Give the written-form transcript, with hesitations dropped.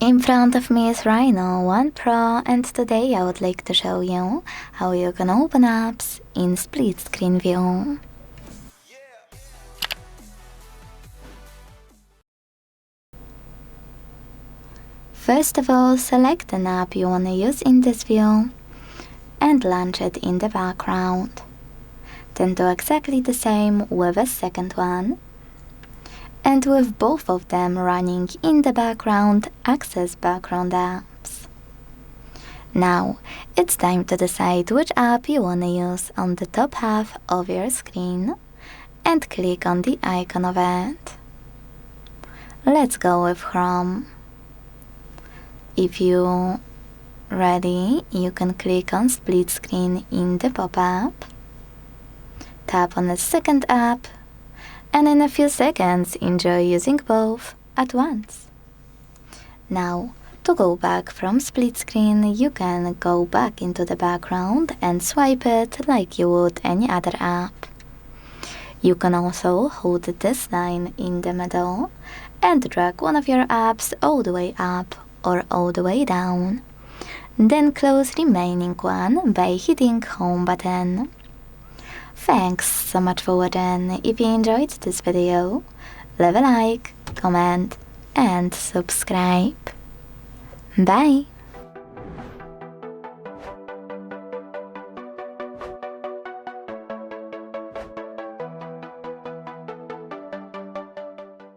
In front of me is Rhino 1 Pro, and today I would like to show you how you can open apps in split screen view. First of all, select an app you want to use in this view and launch it in the background. Then do exactly the same with a second one. And with both of them running in the background, access background apps. Now, it's time to decide which app you want to use on the top half of your screen and click on the icon of it. Let's go with Chrome. If you're ready, you can click on split screen in the pop-up, tap on the second app, and in a few seconds enjoy using both at once. Now, to go back from split screen, you can go back into the background and swipe it like you would any other app. You can also hold this line in the middle and drag one of your apps all the way up or all the way down. Then close remaining one by hitting home button. Thanks so much for watching. If you enjoyed this video, leave a like, comment and subscribe. Bye!